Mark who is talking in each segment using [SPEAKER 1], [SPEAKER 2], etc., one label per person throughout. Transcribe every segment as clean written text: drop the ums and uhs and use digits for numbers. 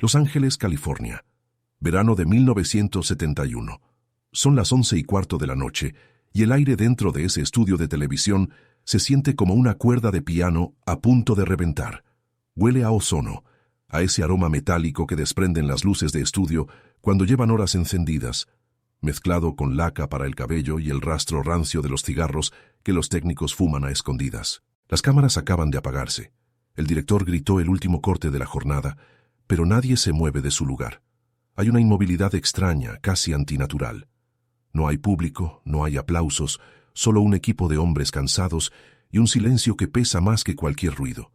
[SPEAKER 1] Los Ángeles, California. Verano de 1971. Son las 11:15 de la noche y el aire dentro de ese estudio de televisión se siente como una cuerda de piano a punto de reventar. Huele a ozono, a ese aroma metálico que desprenden las luces de estudio cuando llevan horas encendidas, mezclado con laca para el cabello y el rastro rancio de los cigarros que los técnicos fuman a escondidas. Las cámaras acaban de apagarse. El director gritó el último corte de la jornada, pero nadie se mueve de su lugar. Hay una inmovilidad extraña, casi antinatural. No hay público, no hay aplausos, solo un equipo de hombres cansados y un silencio que pesa más que cualquier ruido.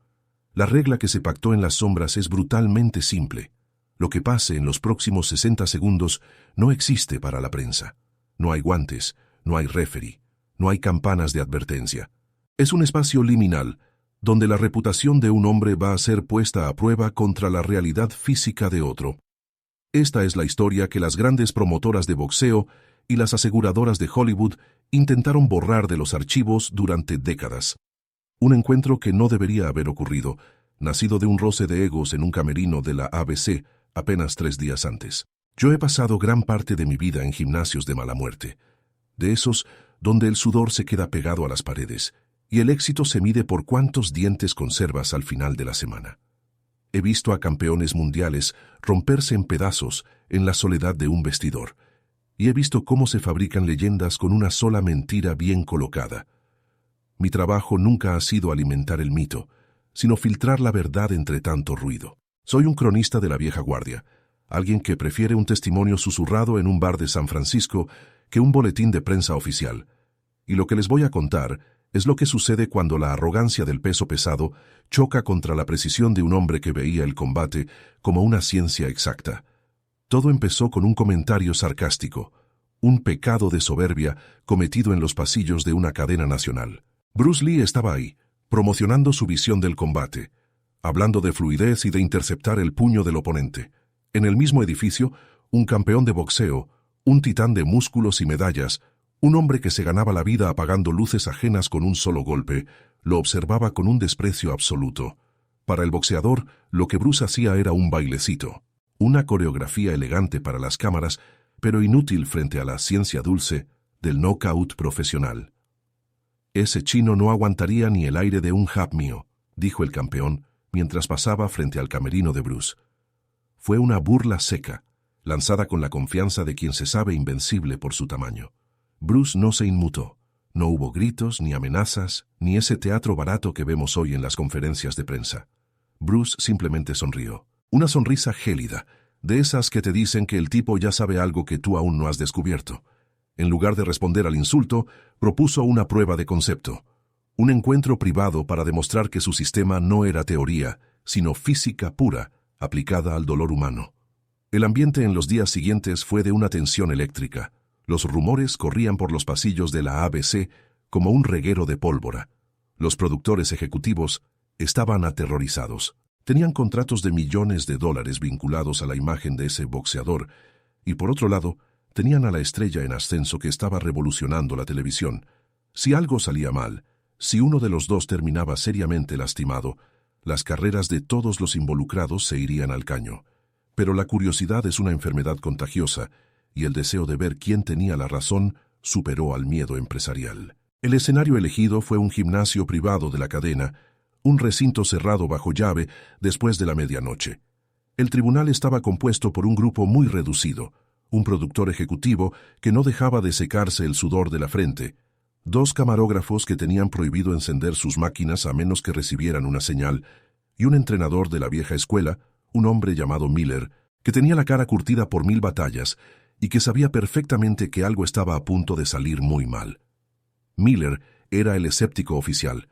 [SPEAKER 1] La regla que se pactó en las sombras es brutalmente simple. Lo que pase en los próximos 60 segundos no existe para la prensa. No hay guantes, no hay referee, no hay campanas de advertencia. Es un espacio liminal, donde la reputación de un hombre va a ser puesta a prueba contra la realidad física de otro. Esta es la historia que las grandes promotoras de boxeo y las aseguradoras de Hollywood intentaron borrar de los archivos durante décadas. Un encuentro que no debería haber ocurrido, nacido de un roce de egos en un camerino de la ABC apenas 3 días antes. Yo he pasado gran parte de mi vida en gimnasios de mala muerte, de esos donde el sudor se queda pegado a las paredes y el éxito se mide por cuántos dientes conservas al final de la semana. He visto a campeones mundiales romperse en pedazos en la soledad de un vestidor, y he visto cómo se fabrican leyendas con una sola mentira bien colocada. Mi trabajo nunca ha sido alimentar el mito, sino filtrar la verdad entre tanto ruido. Soy un cronista de la vieja guardia, alguien que prefiere un testimonio susurrado en un bar de San Francisco que un boletín de prensa oficial. Y lo que les voy a contar es lo que sucede cuando la arrogancia del peso pesado choca contra la precisión de un hombre que veía el combate como una ciencia exacta. Todo empezó con un comentario sarcástico, un pecado de soberbia cometido en los pasillos de una cadena nacional. Bruce Lee estaba ahí, promocionando su visión del combate, hablando de fluidez y de interceptar el puño del oponente. En el mismo edificio, un campeón de boxeo, un titán de músculos y medallas, un hombre que se ganaba la vida apagando luces ajenas con un solo golpe, lo observaba con un desprecio absoluto. Para el boxeador, lo que Bruce hacía era un bailecito, una coreografía elegante para las cámaras, pero inútil frente a la ciencia dulce del knockout profesional. «Ese chino no aguantaría ni el aire de un jab mío», dijo el campeón mientras pasaba frente al camerino de Bruce. Fue una burla seca, lanzada con la confianza de quien se sabe invencible por su tamaño. Bruce no se inmutó. No hubo gritos, ni amenazas, ni ese teatro barato que vemos hoy en las conferencias de prensa. Bruce simplemente sonrió. Una sonrisa gélida, de esas que te dicen que el tipo ya sabe algo que tú aún no has descubierto. En lugar de responder al insulto, propuso una prueba de concepto. Un encuentro privado para demostrar que su sistema no era teoría, sino física pura, aplicada al dolor humano. El ambiente en los días siguientes fue de una tensión eléctrica. Los rumores corrían por los pasillos de la ABC como un reguero de pólvora. Los productores ejecutivos estaban aterrorizados. Tenían contratos de millones de dólares vinculados a la imagen de ese boxeador, y por otro lado, tenían a la estrella en ascenso que estaba revolucionando la televisión. Si algo salía mal, si uno de los dos terminaba seriamente lastimado, las carreras de todos los involucrados se irían al caño. Pero la curiosidad es una enfermedad contagiosa, y el deseo de ver quién tenía la razón superó al miedo empresarial. El escenario elegido fue un gimnasio privado de la cadena, un recinto cerrado bajo llave después de la medianoche. El tribunal estaba compuesto por un grupo muy reducido, un productor ejecutivo que no dejaba de secarse el sudor de la frente, 2 camarógrafos que tenían prohibido encender sus máquinas a menos que recibieran una señal, y un entrenador de la vieja escuela, un hombre llamado Miller, que tenía la cara curtida por 1000 batallas y que sabía perfectamente que algo estaba a punto de salir muy mal. Miller era el escéptico oficial.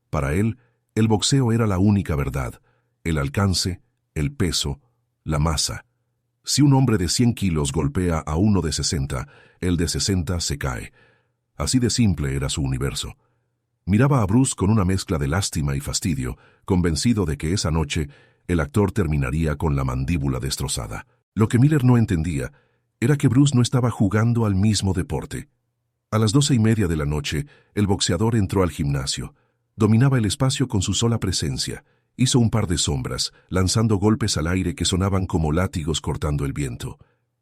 [SPEAKER 1] Para él, el boxeo era la única verdad, el alcance, el peso, la masa. Si un hombre de 100 kilos golpea a uno de 60, el de 60 se cae. Así de simple era su universo. Miraba a Bruce con una mezcla de lástima y fastidio, convencido de que esa noche el actor terminaría con la mandíbula destrozada. Lo que Miller no entendía era que Bruce no estaba jugando al mismo deporte. A las 12:30 de la noche, el boxeador entró al gimnasio. Dominaba el espacio con su sola presencia, Hizo un par de sombras, lanzando golpes al aire que sonaban como látigos cortando el viento.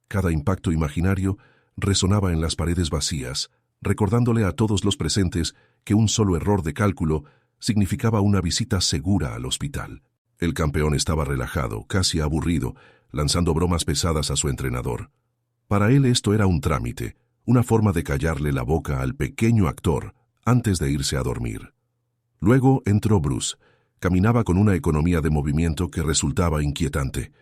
[SPEAKER 1] Cada impacto imaginario resonaba en las paredes vacías, recordándole a todos los presentes que un solo error de cálculo significaba una visita segura al hospital. El campeón estaba relajado, casi aburrido, lanzando bromas pesadas a su entrenador. Para él esto era un trámite, una forma de callarle la boca al pequeño actor antes de irse a dormir. Luego entró Bruce. Caminaba con una economía de movimiento que resultaba inquietante.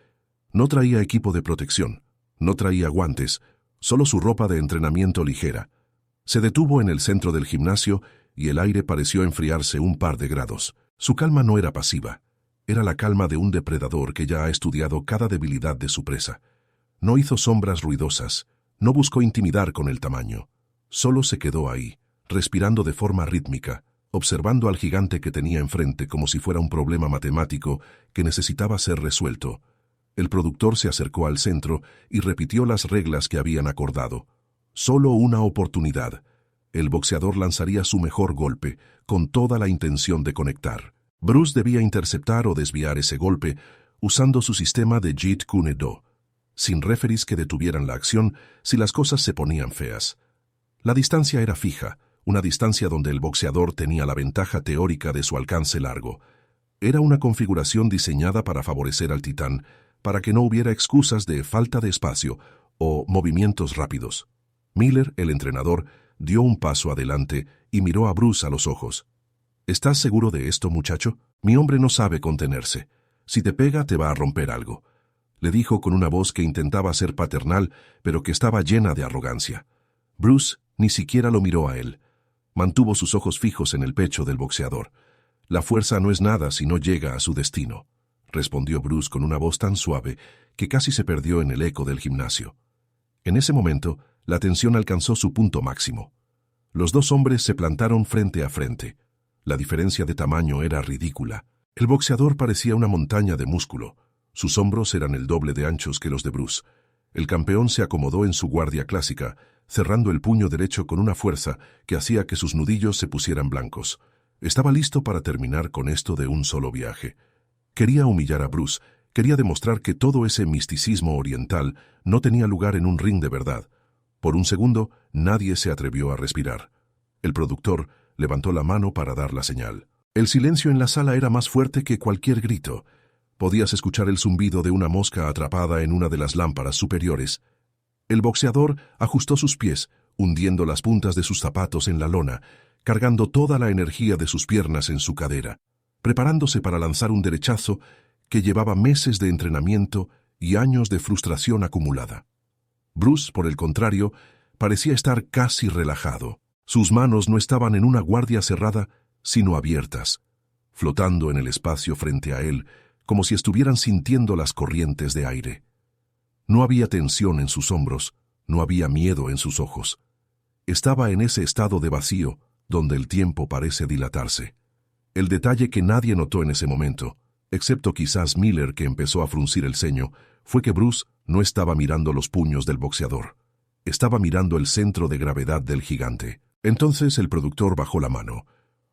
[SPEAKER 1] No traía equipo de protección, no traía guantes, solo su ropa de entrenamiento ligera. Se detuvo en el centro del gimnasio y el aire pareció enfriarse un par de grados. Su calma no era pasiva. Era la calma de un depredador que ya ha estudiado cada debilidad de su presa. No hizo sombras ruidosas, no buscó intimidar con el tamaño. Solo se quedó ahí, respirando de forma rítmica, observando al gigante que tenía enfrente como si fuera un problema matemático que necesitaba ser resuelto. El productor se acercó al centro y repitió las reglas que habían acordado. Solo una oportunidad. El boxeador lanzaría su mejor golpe, con toda la intención de conectar. Bruce debía interceptar o desviar ese golpe usando su sistema de Jeet Kune Do, sin referees que detuvieran la acción si las cosas se ponían feas. La distancia era fija, una distancia donde el boxeador tenía la ventaja teórica de su alcance largo. Era una configuración diseñada para favorecer al titán, para que no hubiera excusas de falta de espacio o movimientos rápidos. Miller, el entrenador, dio un paso adelante y miró a Bruce a los ojos. ¿Estás seguro de esto, muchacho? Mi hombre no sabe contenerse. Si te pega, te va a romper algo. Le dijo con una voz que intentaba ser paternal, pero que estaba llena de arrogancia. Bruce ni siquiera lo miró a él. Mantuvo sus ojos fijos en el pecho del boxeador. La fuerza no es nada si no llega a su destino, respondió Bruce con una voz tan suave que casi se perdió en el eco del gimnasio. En ese momento, la tensión alcanzó su punto máximo. Los dos hombres se plantaron frente a frente. La diferencia de tamaño era ridícula. El boxeador parecía una montaña de músculo. Sus hombros eran el doble de anchos que los de Bruce. El campeón se acomodó en su guardia clásica, cerrando el puño derecho con una fuerza que hacía que sus nudillos se pusieran blancos. Estaba listo para terminar con esto de un solo viaje. Quería humillar a Bruce, quería demostrar que todo ese misticismo oriental no tenía lugar en un ring de verdad. Por un segundo, nadie se atrevió a respirar. El productor levantó la mano para dar la señal. El silencio en la sala era más fuerte que cualquier grito. Podías escuchar el zumbido de una mosca atrapada en una de las lámparas superiores. El boxeador ajustó sus pies, hundiendo las puntas de sus zapatos en la lona, cargando toda la energía de sus piernas en su cadera, preparándose para lanzar un derechazo que llevaba meses de entrenamiento y años de frustración acumulada. Bruce, por el contrario, parecía estar casi relajado. Sus manos no estaban en una guardia cerrada, sino abiertas, flotando en el espacio frente a él, como si estuvieran sintiendo las corrientes de aire. No había tensión en sus hombros, no había miedo en sus ojos. Estaba en ese estado de vacío, donde el tiempo parece dilatarse. El detalle que nadie notó en ese momento, excepto quizás Miller, que empezó a fruncir el ceño, fue que Bruce no estaba mirando los puños del boxeador. Estaba mirando el centro de gravedad del gigante. Entonces el productor bajó la mano.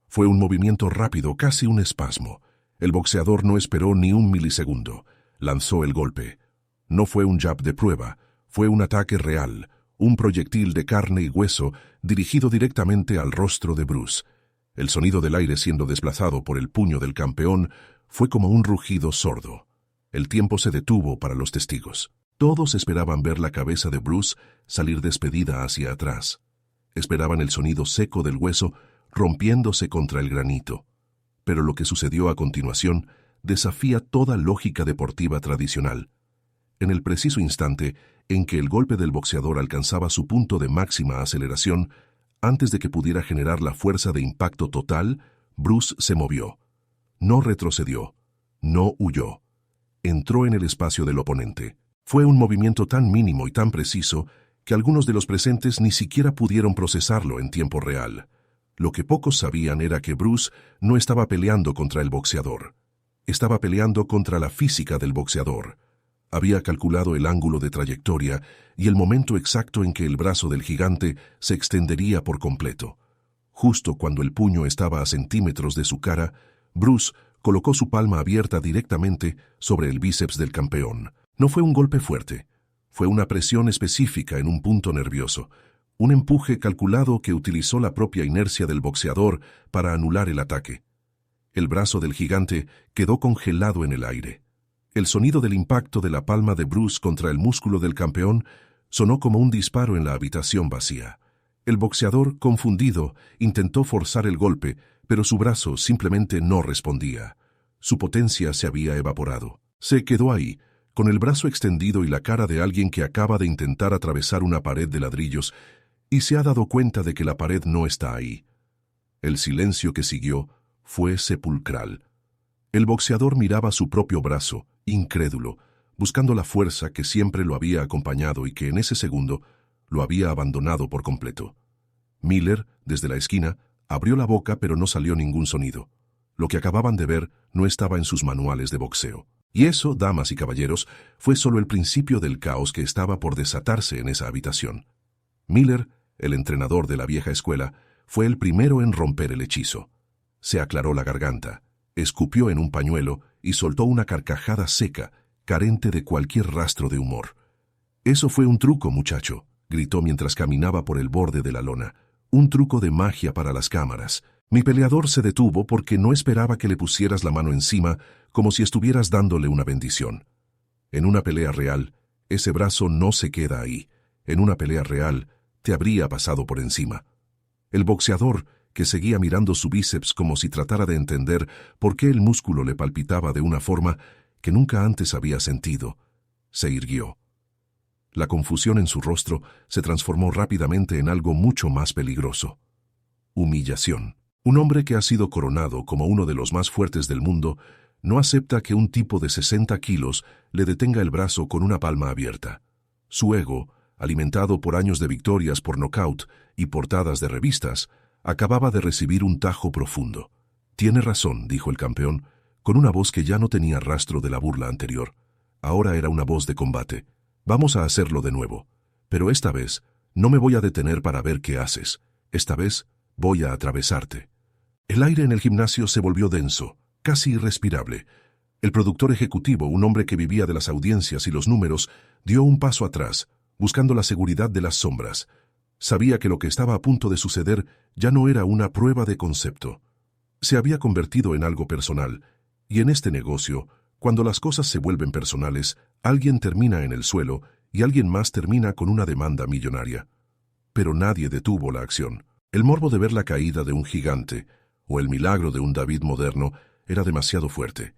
[SPEAKER 1] Fue un movimiento rápido, casi un espasmo. El boxeador no esperó ni un milisegundo. Lanzó el golpe. No fue un jab de prueba, fue un ataque real, un proyectil de carne y hueso dirigido directamente al rostro de Bruce. El sonido del aire siendo desplazado por el puño del campeón fue como un rugido sordo. El tiempo se detuvo para los testigos. Todos esperaban ver la cabeza de Bruce salir despedida hacia atrás. Esperaban el sonido seco del hueso rompiéndose contra el granito. Pero lo que sucedió a continuación desafía toda lógica deportiva tradicional. En el preciso instante en que el golpe del boxeador alcanzaba su punto de máxima aceleración, antes de que pudiera generar la fuerza de impacto total, Bruce se movió. No retrocedió, no huyó. Entró en el espacio del oponente. Fue un movimiento tan mínimo y tan preciso que algunos de los presentes ni siquiera pudieron procesarlo en tiempo real. Lo que pocos sabían era que Bruce no estaba peleando contra el boxeador. Estaba peleando contra la física del boxeador. Había calculado el ángulo de trayectoria y el momento exacto en que el brazo del gigante se extendería por completo. Justo cuando el puño estaba a centímetros de su cara, Bruce colocó su palma abierta directamente sobre el bíceps del campeón. No fue un golpe fuerte, fue una presión específica en un punto nervioso, un empuje calculado que utilizó la propia inercia del boxeador para anular el ataque. El brazo del gigante quedó congelado en el aire. El sonido del impacto de la palma de Bruce contra el músculo del campeón sonó como un disparo en la habitación vacía. El boxeador, confundido, intentó forzar el golpe, pero su brazo simplemente no respondía. Su potencia se había evaporado. Se quedó ahí, con el brazo extendido y la cara de alguien que acaba de intentar atravesar una pared de ladrillos y se ha dado cuenta de que la pared no está ahí. El silencio que siguió fue sepulcral. El boxeador miraba su propio brazo, incrédulo, buscando la fuerza que siempre lo había acompañado y que en ese segundo lo había abandonado por completo. Miller, desde la esquina, abrió la boca pero no salió ningún sonido. Lo que acababan de ver no estaba en sus manuales de boxeo. Y eso, damas y caballeros, fue solo el principio del caos que estaba por desatarse en esa habitación. Miller, el entrenador de la vieja escuela, fue el primero en romper el hechizo. Se aclaró la garganta, escupió en un pañuelo y soltó una carcajada seca, carente de cualquier rastro de humor. «Eso fue un truco, muchacho», gritó mientras caminaba por el borde de la lona. «Un truco de magia para las cámaras. Mi peleador se detuvo porque no esperaba que le pusieras la mano encima como si estuvieras dándole una bendición. En una pelea real, ese brazo no se queda ahí. En una pelea real, te habría pasado por encima». El boxeador, que seguía mirando su bíceps como si tratara de entender por qué el músculo le palpitaba de una forma que nunca antes había sentido, se irguió. La confusión en su rostro se transformó rápidamente en algo mucho más peligroso. Humillación. Un hombre que ha sido coronado como uno de los más fuertes del mundo no acepta que un tipo de 60 kilos le detenga el brazo con una palma abierta. Su ego, alimentado por años de victorias por nocaut y portadas de revistas, acababa de recibir un tajo profundo. «Tiene razón», dijo el campeón, con una voz que ya no tenía rastro de la burla anterior. Ahora era una voz de combate. «Vamos a hacerlo de nuevo. Pero esta vez no me voy a detener para ver qué haces. Esta vez voy a atravesarte». El aire en el gimnasio se volvió denso, casi irrespirable. El productor ejecutivo, un hombre que vivía de las audiencias y los números, dio un paso atrás, buscando la seguridad de las sombras. Sabía que lo que estaba a punto de suceder ya no era una prueba de concepto. Se había convertido en algo personal, y en este negocio, cuando las cosas se vuelven personales, alguien termina en el suelo y alguien más termina con una demanda millonaria. Pero nadie detuvo la acción. El morbo de ver la caída de un gigante, o el milagro de un David moderno, era demasiado fuerte.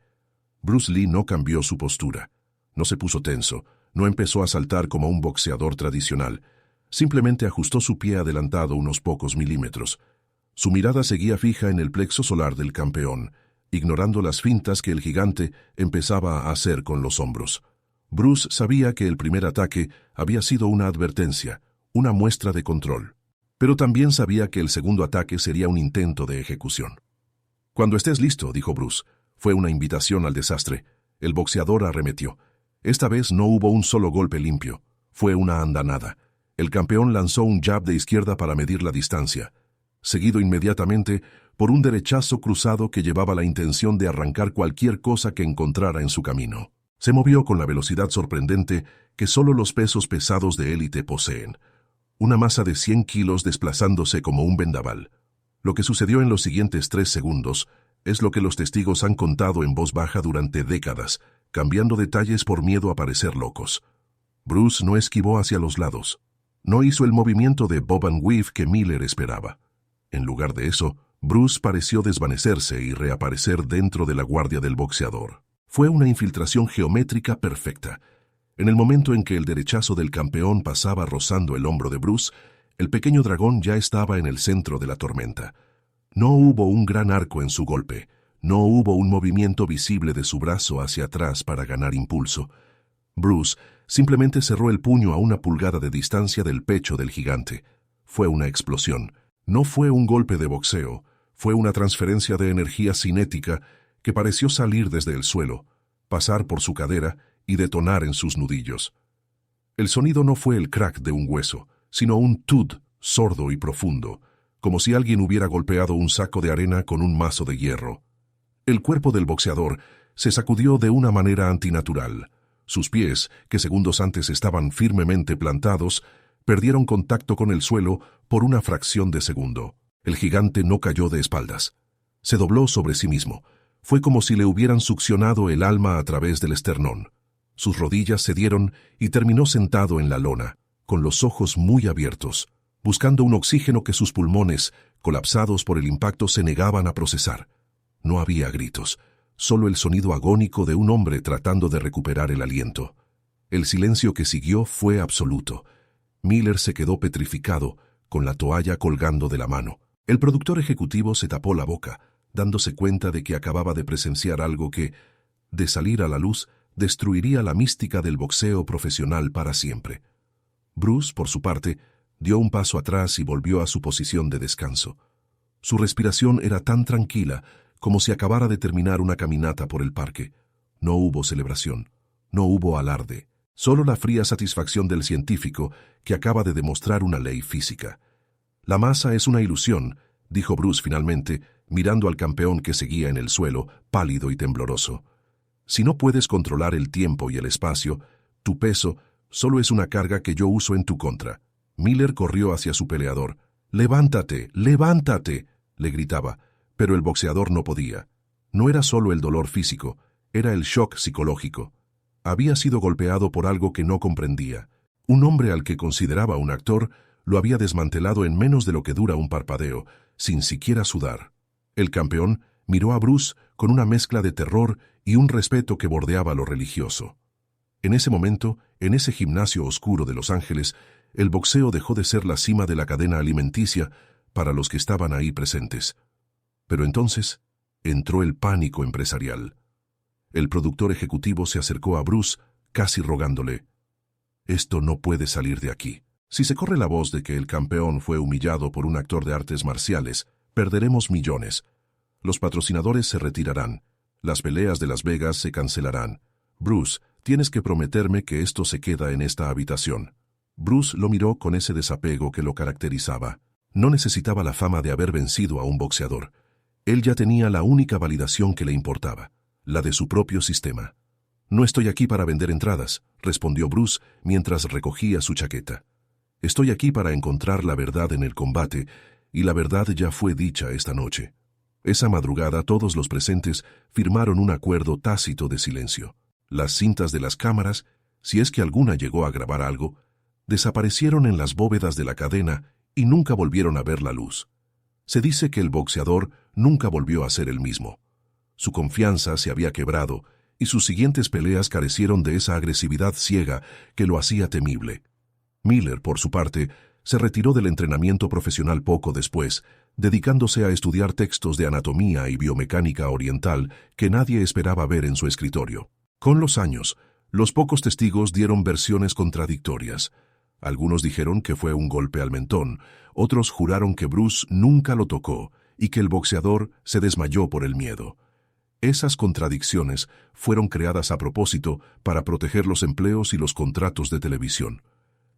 [SPEAKER 1] Bruce Lee no cambió su postura. No se puso tenso, no empezó a saltar como un boxeador tradicional. Simplemente ajustó su pie adelantado unos pocos milímetros. Su mirada seguía fija en el plexo solar del campeón, ignorando las fintas que el gigante empezaba a hacer con los hombros. Bruce sabía que el primer ataque había sido una advertencia, una muestra de control. Pero también sabía que el segundo ataque sería un intento de ejecución. «Cuando estés listo», dijo Bruce. Fue una invitación al desastre. El boxeador arremetió. Esta vez no hubo un solo golpe limpio. Fue una andanada. El campeón lanzó un jab de izquierda para medir la distancia, seguido inmediatamente por un derechazo cruzado que llevaba la intención de arrancar cualquier cosa que encontrara en su camino. Se movió con la velocidad sorprendente que solo los pesos pesados de élite poseen. Una masa de 100 kilos desplazándose como un vendaval. Lo que sucedió en los siguientes 3 segundos es lo que los testigos han contado en voz baja durante décadas, cambiando detalles por miedo a parecer locos. Bruce no esquivó hacia los lados. No hizo el movimiento de bob and weave que Miller esperaba. En lugar de eso, Bruce pareció desvanecerse y reaparecer dentro de la guardia del boxeador. Fue una infiltración geométrica perfecta. En el momento en que el derechazo del campeón pasaba rozando el hombro de Bruce, el pequeño dragón ya estaba en el centro de la tormenta. No hubo un gran arco en su golpe. No hubo un movimiento visible de su brazo hacia atrás para ganar impulso. Bruce simplemente cerró el puño a una pulgada de distancia del pecho del gigante. Fue una explosión. No fue un golpe de boxeo. Fue una transferencia de energía cinética que pareció salir desde el suelo, pasar por su cadera y detonar en sus nudillos. El sonido no fue el crack de un hueso, sino un tud sordo y profundo, como si alguien hubiera golpeado un saco de arena con un mazo de hierro. El cuerpo del boxeador se sacudió de una manera antinatural. Sus pies, que segundos antes estaban firmemente plantados, perdieron contacto con el suelo por una fracción de segundo. El gigante no cayó de espaldas. Se dobló sobre sí mismo. Fue como si le hubieran succionado el alma a través del esternón. Sus rodillas cedieron y terminó sentado en la lona, con los ojos muy abiertos, buscando un oxígeno que sus pulmones, colapsados por el impacto, se negaban a procesar. No había gritos, solo el sonido agónico de un hombre tratando de recuperar el aliento. El silencio que siguió fue absoluto. Miller se quedó petrificado, con la toalla colgando de la mano. El productor ejecutivo se tapó la boca, dándose cuenta de que acababa de presenciar algo que, de salir a la luz, destruiría la mística del boxeo profesional para siempre. Bruce, por su parte, dio un paso atrás y volvió a su posición de descanso. Su respiración era tan tranquila como si acabara de terminar una caminata por el parque. No hubo celebración, no hubo alarde, solo la fría satisfacción del científico que acaba de demostrar una ley física. «La masa es una ilusión», dijo Bruce finalmente, mirando al campeón que seguía en el suelo, pálido y tembloroso. «Si no puedes controlar el tiempo y el espacio, tu peso solo es una carga que yo uso en tu contra». Miller corrió hacia su peleador. «¡Levántate! ¡Levántate!», le gritaba, pero el boxeador no podía. No era solo el dolor físico, era el shock psicológico. Había sido golpeado por algo que no comprendía. Un hombre al que consideraba un actor lo había desmantelado en menos de lo que dura un parpadeo, sin siquiera sudar. El campeón miró a Bruce con una mezcla de terror y un respeto que bordeaba lo religioso. En ese momento, en ese gimnasio oscuro de Los Ángeles, el boxeo dejó de ser la cima de la cadena alimenticia para los que estaban ahí presentes. Pero entonces entró el pánico empresarial. El productor ejecutivo se acercó a Bruce, casi rogándole: «Esto no puede salir de aquí. Si se corre la voz de que el campeón fue humillado por un actor de artes marciales, perderemos millones. Los patrocinadores se retirarán. Las peleas de Las Vegas se cancelarán. Bruce, tienes que prometerme que esto se queda en esta habitación». Bruce lo miró con ese desapego que lo caracterizaba. No necesitaba la fama de haber vencido a un boxeador. Él ya tenía la única validación que le importaba, la de su propio sistema. «No estoy aquí para vender entradas», respondió Bruce mientras recogía su chaqueta. «Estoy aquí para encontrar la verdad en el combate, y la verdad ya fue dicha esta noche». Esa madrugada todos los presentes firmaron un acuerdo tácito de silencio. Las cintas de las cámaras, si es que alguna llegó a grabar algo, desaparecieron en las bóvedas de la cadena y nunca volvieron a ver la luz. Se dice que el boxeador nunca volvió a ser el mismo. Su confianza se había quebrado y sus siguientes peleas carecieron de esa agresividad ciega que lo hacía temible. Miller, por su parte, se retiró del entrenamiento profesional poco después, dedicándose a estudiar textos de anatomía y biomecánica oriental que nadie esperaba ver en su escritorio. Con los años, los pocos testigos dieron versiones contradictorias. Algunos dijeron que fue un golpe al mentón, otros juraron que Bruce nunca lo tocó y que el boxeador se desmayó por el miedo. Esas contradicciones fueron creadas a propósito para proteger los empleos y los contratos de televisión.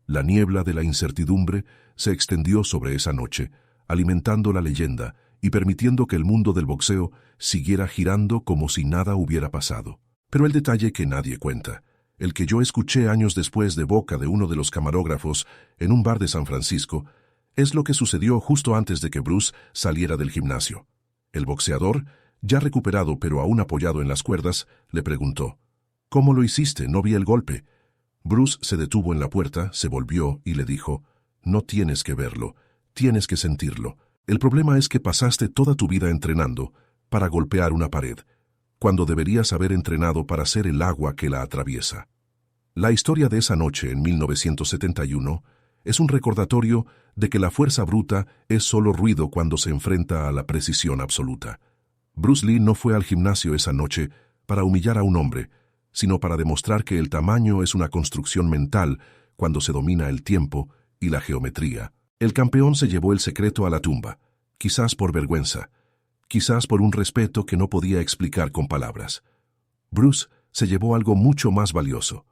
[SPEAKER 1] La niebla de la incertidumbre se extendió sobre esa noche, alimentando la leyenda y permitiendo que el mundo del boxeo siguiera girando como si nada hubiera pasado. Pero el detalle que nadie cuenta, el que yo escuché años después de boca de uno de los camarógrafos en un bar de San Francisco, es lo que sucedió justo antes de que Bruce saliera del gimnasio. El boxeador, ya recuperado pero aún apoyado en las cuerdas, le preguntó: «¿Cómo lo hiciste? No vi el golpe». Bruce se detuvo en la puerta, se volvió y le dijo: «No tienes que verlo, tienes que sentirlo. El problema es que pasaste toda tu vida entrenando para golpear una pared, cuando deberías haber entrenado para ser el agua que la atraviesa». La historia de esa noche en 1971 es un recordatorio de que la fuerza bruta es solo ruido cuando se enfrenta a la precisión absoluta. Bruce Lee no fue al gimnasio esa noche para humillar a un hombre, sino para demostrar que el tamaño es una construcción mental cuando se domina el tiempo y la geometría. El campeón se llevó el secreto a la tumba, quizás por vergüenza, quizás por un respeto que no podía explicar con palabras. Bruce se llevó algo mucho más valioso,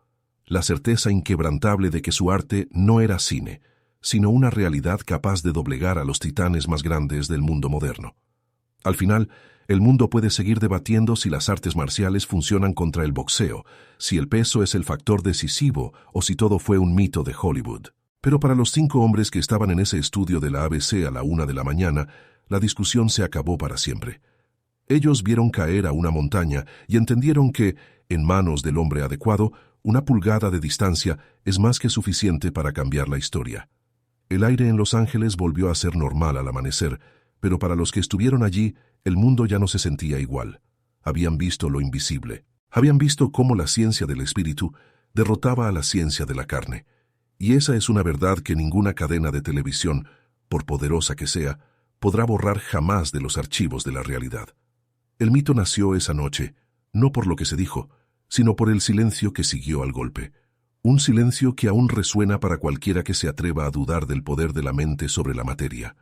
[SPEAKER 1] la certeza inquebrantable de que su arte no era cine, sino una realidad capaz de doblegar a los titanes más grandes del mundo moderno. Al final, El mundo puede seguir debatiendo si las artes marciales funcionan contra el boxeo, si el peso es el factor decisivo o si todo fue un mito de Hollywood. Pero para los 5 hombres que estaban en ese estudio de la ABC a la 1 de la mañana, la discusión se acabó para siempre. Ellos vieron caer a una montaña y entendieron que, en manos del hombre adecuado, una pulgada de distancia es más que suficiente para cambiar la historia. El aire en Los Ángeles volvió a ser normal al amanecer, pero para los que estuvieron allí, el mundo ya no se sentía igual. Habían visto lo invisible. Habían visto cómo la ciencia del espíritu derrotaba a la ciencia de la carne. Y esa es una verdad que ninguna cadena de televisión, por poderosa que sea, podrá borrar jamás de los archivos de la realidad. El mito nació esa noche, no por lo que se dijo, sino por el silencio que siguió al golpe. Un silencio que aún resuena para cualquiera que se atreva a dudar del poder de la mente sobre la materia.